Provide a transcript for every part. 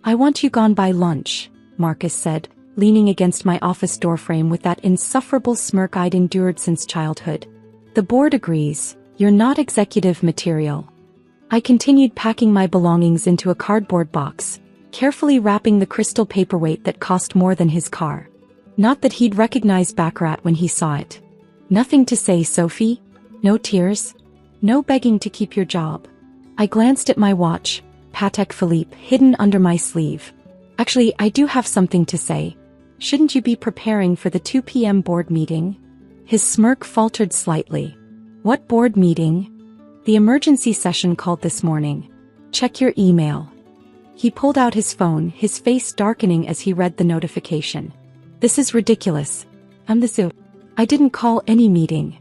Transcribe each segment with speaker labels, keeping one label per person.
Speaker 1: I want you gone by lunch, Marcus said, leaning against my office doorframe with that insufferable smirk I'd endured since childhood. The board agrees, you're not executive material. I continued packing my belongings into a cardboard box, carefully wrapping the crystal paperweight that cost more than his car. Not that he'd recognize Baccarat when he saw it. Nothing to say, Sophie? No tears? No begging to keep your job? I glanced at my watch, Patek Philippe hidden under my sleeve. Actually, I do have something to say. Shouldn't you be preparing for the 2 p.m. board meeting? His smirk faltered slightly. What board meeting? The emergency session called this morning. Check your email. He pulled out his phone, his face darkening as he read the notification. This is ridiculous. I'm the zoo. I didn't call any meeting.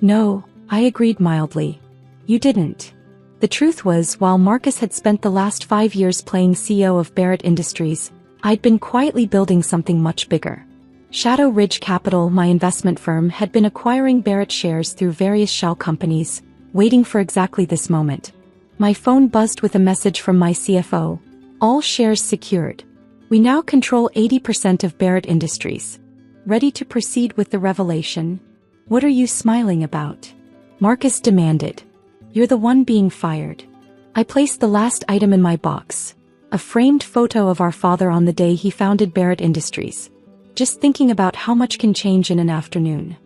Speaker 1: No, I agreed mildly. You didn't. The truth was, while Marcus had spent the last 5 years playing CEO of Barrett Industries, I'd been quietly building something much bigger. Shadow Ridge Capital, my investment firm, had been acquiring Barrett shares through various shell companies, waiting for exactly this moment. My phone buzzed with a message from my CFO. All shares secured. We now control 80% of Barrett Industries. Ready to proceed with the revelation? What are you smiling about? Marcus demanded. You're the one being fired. I placed the last item in my box. A framed photo of our father on the day he founded Barrett Industries. Just thinking about how much can change in an afternoon.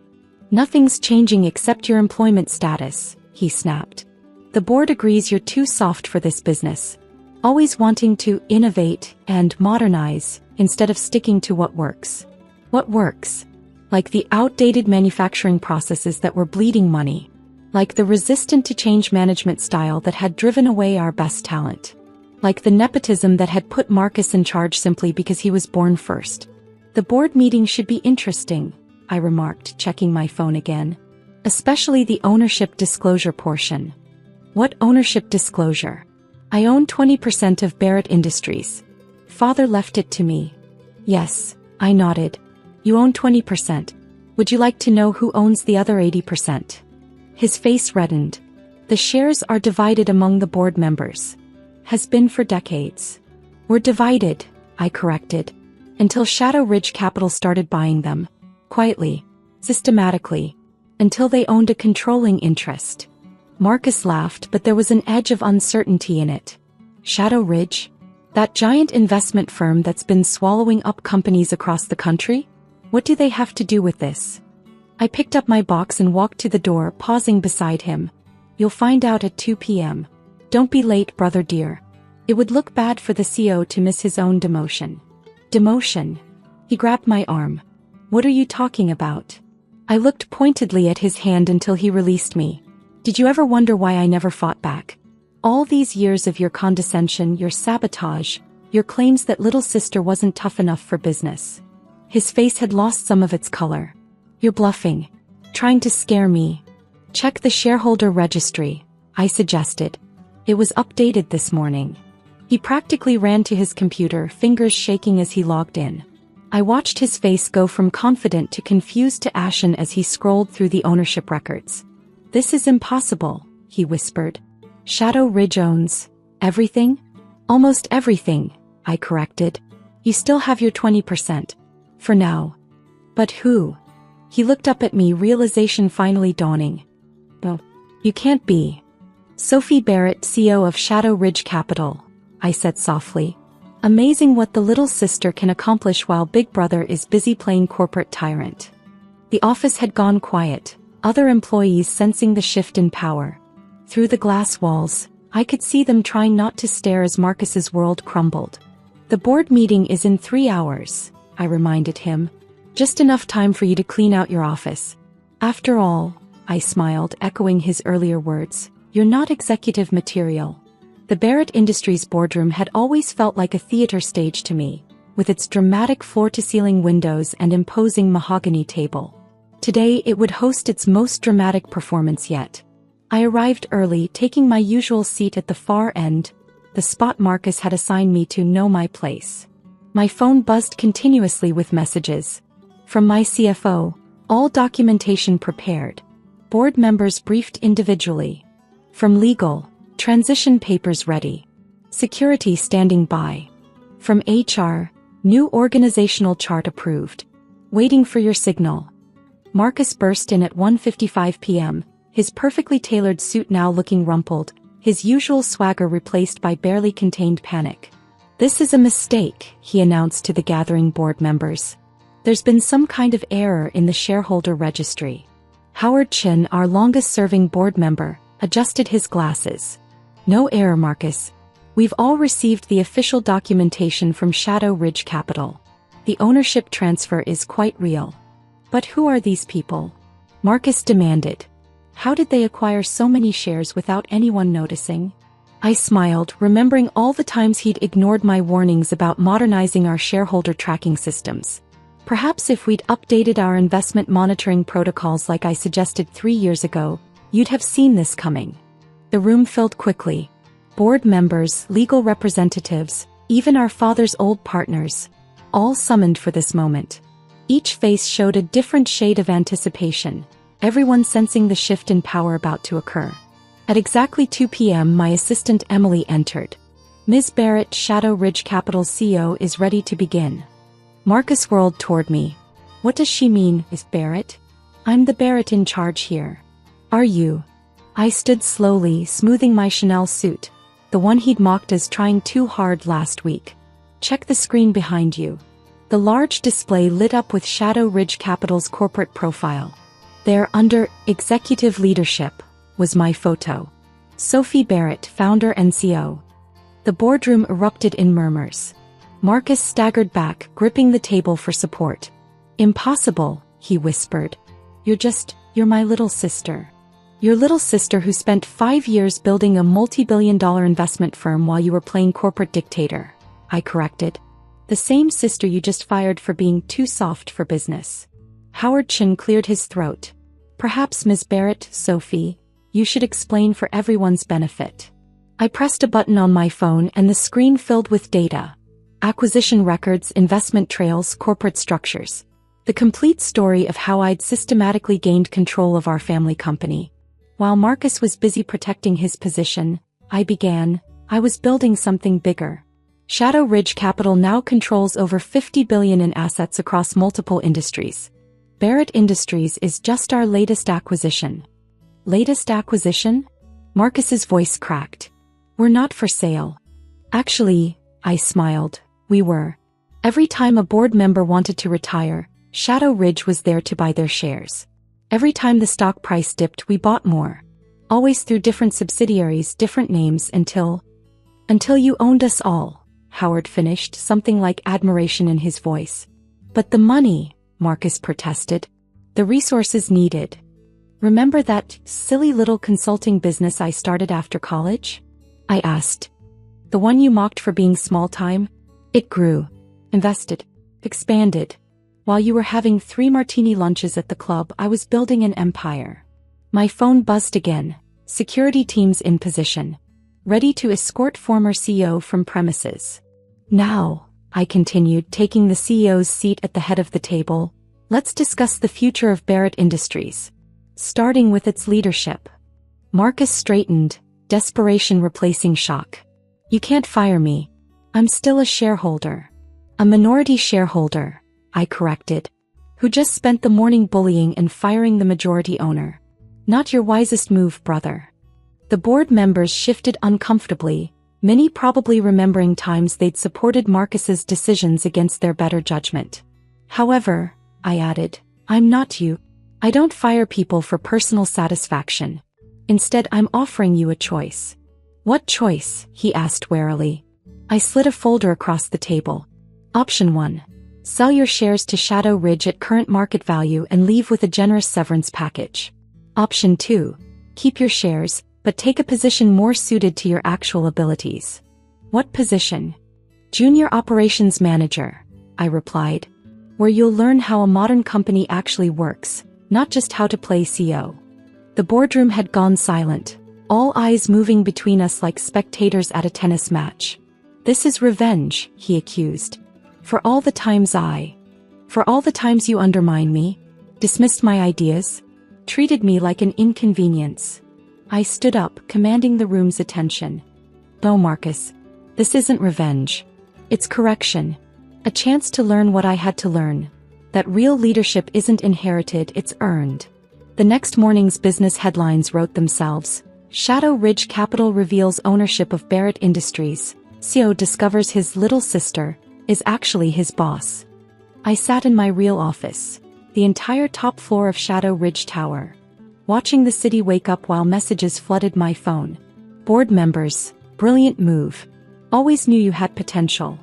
Speaker 1: Nothing's changing except your employment status, he snapped. The board agrees you're too soft for this business. Always wanting to innovate and modernize instead of sticking to what works. What works? Like the outdated manufacturing processes that were bleeding money. Like the resistant to change management style that had driven away our best talent. Like the nepotism that had put Marcus in charge simply because he was born first. The board meeting should be interesting, I remarked, checking my phone again. Especially the ownership disclosure portion. What ownership disclosure? I own 20% of Barrett Industries. Father left it to me. Yes, I nodded. You own 20%. Would you like to know who owns the other 80%? His face reddened. The shares are divided among the board members. Has been for decades. We're divided, I corrected. Until Shadow Ridge Capital started buying them. Quietly. Systematically. Until they owned a controlling interest. Marcus laughed, but there was an edge of uncertainty in it. Shadow Ridge? That giant investment firm that's been swallowing up companies across the country? What do they have to do with this? I picked up my box and walked to the door, pausing beside him. You'll find out at 2 p.m. Don't be late, brother dear. It would look bad for the CEO to miss his own demotion. Demotion? He grabbed my arm. What are you talking about? I looked pointedly at his hand until he released me. Did you ever wonder why I never fought back? All these years of your condescension, your sabotage, your claims that little sister wasn't tough enough for business. His face had lost some of its color. You're bluffing. Trying to scare me. Check the shareholder registry, I suggested. It was updated this morning. He practically ran to his computer, fingers shaking as he logged in. I watched his face go from confident to confused to ashen as he scrolled through the ownership records. This is impossible, he whispered. Shadow Ridge owns everything? Almost everything, I corrected. You still have your 20%. For now. But who? He looked up at me, realization finally dawning. Oh, you can't be. Sophie Barrett, CEO of Shadow Ridge Capital, I said softly. Amazing what the little sister can accomplish while big brother is busy playing corporate tyrant. The office had gone quiet, other employees sensing the shift in power. Through the glass walls, I could see them trying not to stare as Marcus's world crumbled. The board meeting is in 3 hours, I reminded him. Just enough time for you to clean out your office. After all, I smiled, echoing his earlier words, you're not executive material. The Barrett Industries boardroom had always felt like a theater stage to me, with its dramatic floor-to-ceiling windows and imposing mahogany table. Today it would host its most dramatic performance yet. I arrived early, taking my usual seat at the far end, the spot Marcus had assigned me to know my place. My phone buzzed continuously with messages. From my CFO, all documentation prepared. Board members briefed individually. From legal, transition papers ready. Security standing by. From HR, new organizational chart approved. Waiting for your signal. Marcus burst in at 1:55 p.m., his perfectly tailored suit now looking rumpled, his usual swagger replaced by barely contained panic. "This is a mistake," he announced to the gathering board members. "There's been some kind of error in the shareholder registry." Howard Chin, our longest-serving board member, adjusted his glasses. "No error, Marcus. We've all received the official documentation from Shadow Ridge Capital. The ownership transfer is quite real." "But who are these people?" Marcus demanded. "How did they acquire so many shares without anyone noticing?" I smiled, remembering all the times he'd ignored my warnings about modernizing our shareholder tracking systems. Perhaps if we'd updated our investment monitoring protocols like I suggested 3 years ago, you'd have seen this coming. The room filled quickly. Board members, legal representatives, even our father's old partners, all summoned for this moment. Each face showed a different shade of anticipation, everyone sensing the shift in power about to occur. At exactly 2 p.m. my assistant Emily entered. "Ms. Barrett, Shadow Ridge Capital's CEO, is ready to begin." Marcus whirled toward me. "What does she mean, Ms. Barrett? I'm the Barrett in charge here." "Are you?" I stood slowly, smoothing my Chanel suit, the one he'd mocked as trying too hard last week. "Check the screen behind you." The large display lit up with Shadow Ridge Capital's corporate profile. There, under Executive Leadership, was my photo. Sophie Barrett, founder and CEO. The boardroom erupted in murmurs. Marcus staggered back, gripping the table for support. "Impossible," he whispered. You're my little sister. Your little sister who spent 5 years building a multi-billion-dollar investment firm while you were playing corporate dictator," I corrected. "The same sister you just fired for being too soft for business." Howard Chin cleared his throat. "Perhaps, Ms. Barrett, Sophie, you should explain for everyone's benefit." I pressed a button on my phone and the screen filled with data. Acquisition records, investment trails, corporate structures. The complete story of how I'd systematically gained control of our family company. While Marcus was busy protecting his position, I was building something bigger. Shadow Ridge Capital now controls over $50 billion in assets across multiple industries. Barrett Industries is just our latest acquisition. Latest acquisition? Marcus's voice cracked. "We're not for sale." "Actually," I smiled, "we were." Every time a board member wanted to retire, Shadow Ridge was there to buy their shares. Every time the stock price dipped, we bought more. Always through different subsidiaries, different names, until you owned us all," Howard finished, something like admiration in his voice. "But the money," Marcus protested. "The resources needed. Remember that silly little consulting business I started after college?" I asked. "The one you mocked for being small-time? It grew, invested, expanded. While you were having 3 martini lunches at the club, I was building an empire." My phone buzzed again. Security teams in position, ready to escort former CEO from premises. "Now," I continued, taking the CEO's seat at the head of the table, "let's discuss the future of Barrett Industries. Starting with its leadership." Marcus straightened, desperation replacing shock. "You can't fire me. I'm still a shareholder." "A minority shareholder," I corrected, "who just spent the morning bullying and firing the majority owner. Not your wisest move, brother." The board members shifted uncomfortably, many probably remembering times they'd supported Marcus's decisions against their better judgment. "However," I added, "I'm not you. I don't fire people for personal satisfaction. Instead, I'm offering you a choice." "What choice?" he asked warily. I slid a folder across the table. "Option 1. Sell your shares to Shadow Ridge at current market value and leave with a generous severance package. Option 2. Keep your shares, but take a position more suited to your actual abilities." "What position?" "Junior Operations Manager," I replied. "Where you'll learn how a modern company actually works, not just how to play CEO." The boardroom had gone silent, all eyes moving between us like spectators at a tennis match. "This is revenge," he accused. For all the times you undermined me, dismissed my ideas, treated me like an inconvenience." I stood up, commanding the room's attention. "No, Marcus. This isn't revenge. It's correction. A chance to learn what I had to learn. That real leadership isn't inherited, it's earned. The next morning's business headlines wrote themselves. Shadow Ridge Capital reveals ownership of Barrett Industries. CEO discovers his little sister is actually his boss. I sat in my real office, the entire top floor of Shadow Ridge Tower, watching the city wake up while messages flooded my phone. Board members, brilliant move. Always knew you had potential.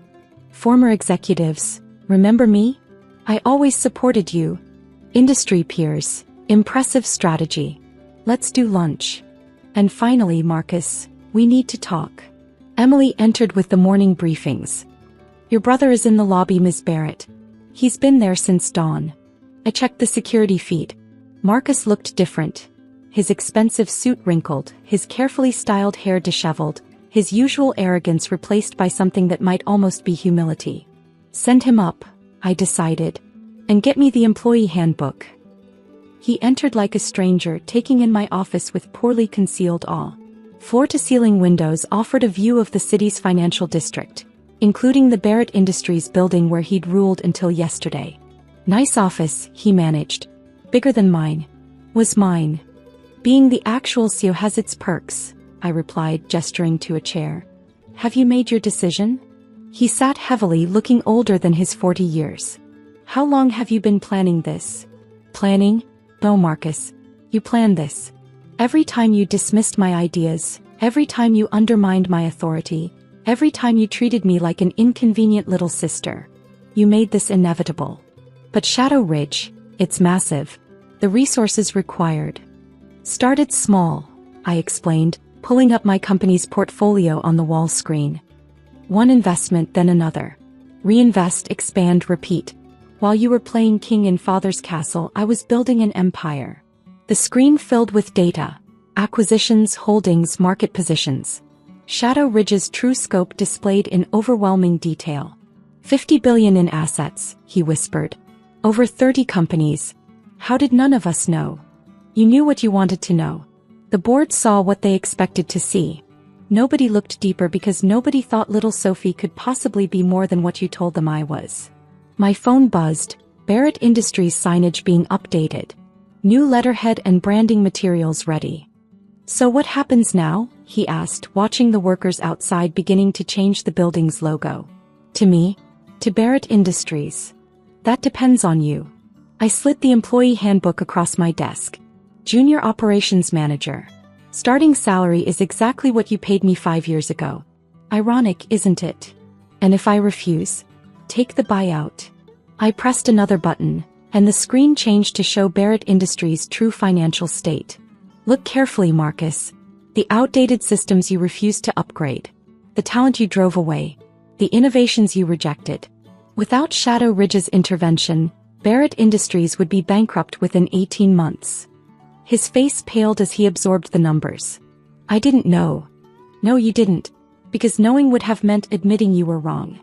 Speaker 1: Former executives, remember me? I always supported you. Industry peers, impressive strategy. Let's do lunch. And finally, Marcus, we need to talk. Emily entered with the morning briefings. Your brother is in the lobby, Ms. Barrett. He's been there since dawn. I checked the security feed. Marcus looked different. His expensive suit wrinkled, his carefully styled hair disheveled, his usual arrogance replaced by something that might almost be humility. Send him up, I decided. And get me the employee handbook. He entered like a stranger, taking in my office with poorly concealed awe. Floor-to-ceiling windows offered a view of the city's financial district, including the Barrett Industries building where he'd ruled until yesterday. Nice office, he managed. Bigger than mine. Was mine. Being the actual CEO has its perks, I replied, gesturing to a chair. Have you made your decision? He sat heavily, looking older than his 40 years. How long have you been planning this? Planning? No, Marcus. You planned this. Every time you dismissed my ideas, every time you undermined my authority, every time you treated me like an inconvenient little sister. You made this inevitable. But Shadow Ridge, it's massive. The resources required. Started small, I explained, pulling up my company's portfolio on the wall screen. One investment, then another. Reinvest, expand, repeat. While you were playing king in father's castle, I was building an empire. The screen filled with data, acquisitions, holdings, market positions. Shadow Ridge's true scope displayed in overwhelming detail. 50 billion in assets, he whispered. Over 30 companies. How did none of us know? You knew what you wanted to know. The board saw what they expected to see. Nobody looked deeper because nobody thought little Sophie could possibly be more than what you told them I was. My phone buzzed, Barrett Industries signage being updated. New letterhead and branding materials ready. So what happens now? He asked, watching the workers outside beginning to change the building's logo. To me? To Barrett Industries. That depends on you. I slid the employee handbook across my desk. Junior Operations Manager. Starting salary is exactly what you paid me 5 years ago. Ironic, isn't it? And if I refuse? Take the buyout. I pressed another button, and the screen changed to show Barrett Industries' true financial state. Look carefully, Marcus. The outdated systems you refused to upgrade. The talent you drove away. The innovations you rejected. Without Shadow Ridge's intervention, Barrett Industries would be bankrupt within 18 months. His face paled as he absorbed the numbers. I didn't know. No, you didn't. Because knowing would have meant admitting you were wrong.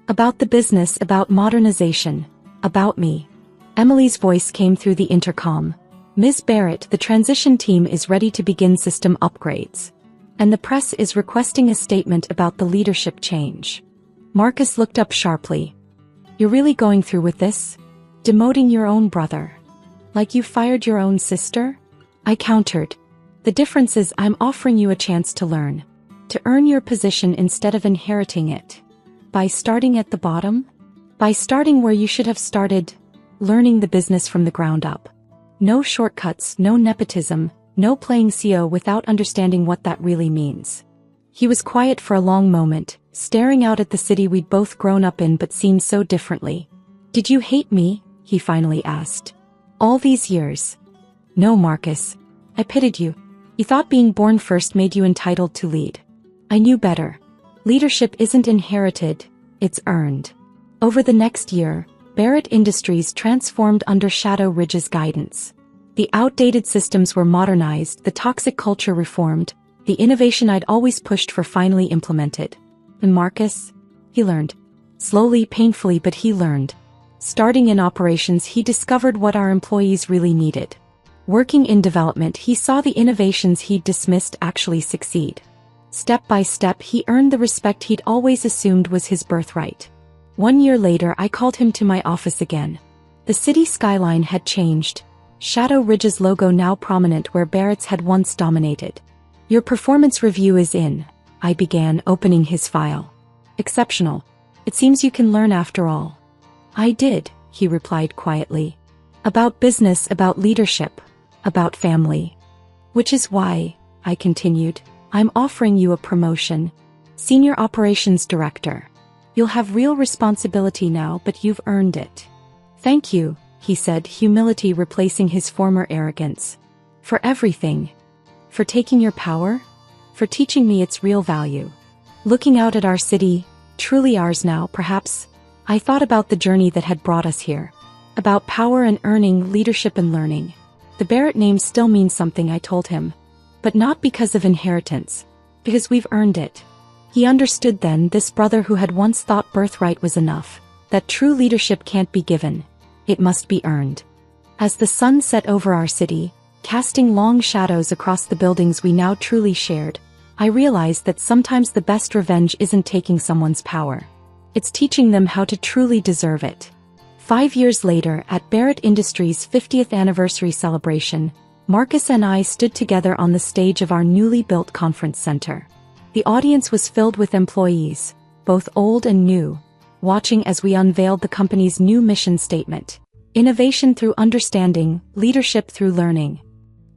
Speaker 1: About the business, about modernization, about me. Emily's voice came through the intercom. Ms. Barrett, the transition team is ready to begin system upgrades. And the press is requesting a statement about the leadership change. Marcus looked up sharply. You're really going through with this? Demoting your own brother? Like you fired your own sister? I countered. The difference is I'm offering you a chance to learn. To earn your position instead of inheriting it. By starting at the bottom? By starting where you should have started, learning the business from the ground up. No shortcuts, no nepotism, no playing CEO without understanding what that really means. He was quiet for a long moment, staring out at the city we'd both grown up in but seen so differently. Did you hate me? He finally asked. All these years. No, Marcus. I pitied you. You thought being born first made you entitled to lead. I knew better. Leadership isn't inherited, it's earned. Over the next year, Barrett Industries transformed under Shadow Ridge's guidance. The outdated systems were modernized, the toxic culture reformed, the innovation I'd always pushed for finally implemented. And Marcus? He learned. Slowly, painfully, but he learned. Starting in operations, he discovered what our employees really needed. Working in development, he saw the innovations he'd dismissed actually succeed. Step by step he earned the respect he'd always assumed was his birthright. 1 year later I called him to my office again. The city skyline had changed. Shadow Ridge's logo now prominent where Barrett's had once dominated. "Your performance review is in," I began, opening his file. "Exceptional. It seems you can learn after all." "I did," he replied quietly. "About business, about leadership, about family. Which is why," I continued, "I'm offering you a promotion. Senior Operations Director. You'll have real responsibility now, but you've earned it." "Thank you," he said, humility replacing his former arrogance. "For everything. For taking your power. For teaching me its real value. Looking out at our city, truly ours now, perhaps, I thought about the journey that had brought us here. About power and earning, leadership and learning. The Barrett name still means something, I told him. But not because of inheritance. Because we've earned it." He understood then, this brother who had once thought birthright was enough. That true leadership can't be given. It must be earned. As the sun set over our city, casting long shadows across the buildings we now truly shared, I realized that sometimes the best revenge isn't taking someone's power. It's teaching them how to truly deserve it. 5 years later, at Barrett Industries' 50th anniversary celebration, Marcus and I stood together on the stage of our newly built conference center. The audience was filled with employees, both old and new, watching as we unveiled the company's new mission statement. Innovation through understanding, leadership through learning.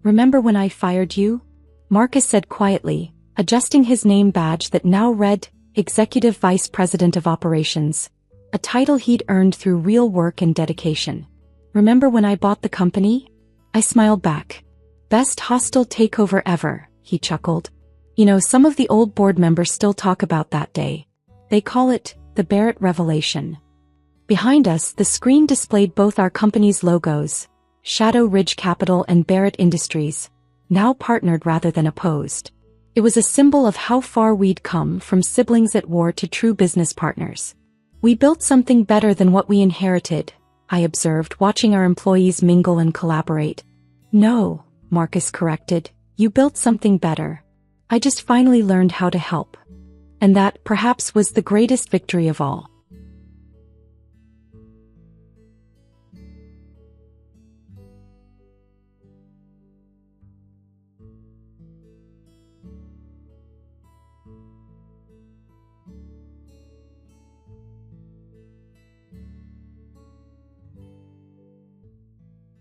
Speaker 1: "Remember when I fired you?" Marcus said quietly, adjusting his name badge that now read, Executive Vice President of Operations, a title he'd earned through real work and dedication. "Remember when I bought the company?" I smiled back. "Best hostile takeover ever," he chuckled. "You know, some of the old board members still talk about that day. They call it the Barrett Revelation." Behind us, the screen displayed both our company's logos, Shadow Ridge Capital and Barrett Industries, now partnered rather than opposed. It was a symbol of how far we'd come, from siblings at war to true business partners. "We built something better than what we inherited," I observed, watching our employees mingle and collaborate. "No," Marcus corrected, "you built something better. I just finally learned how to help." And that, perhaps, was the greatest victory of all.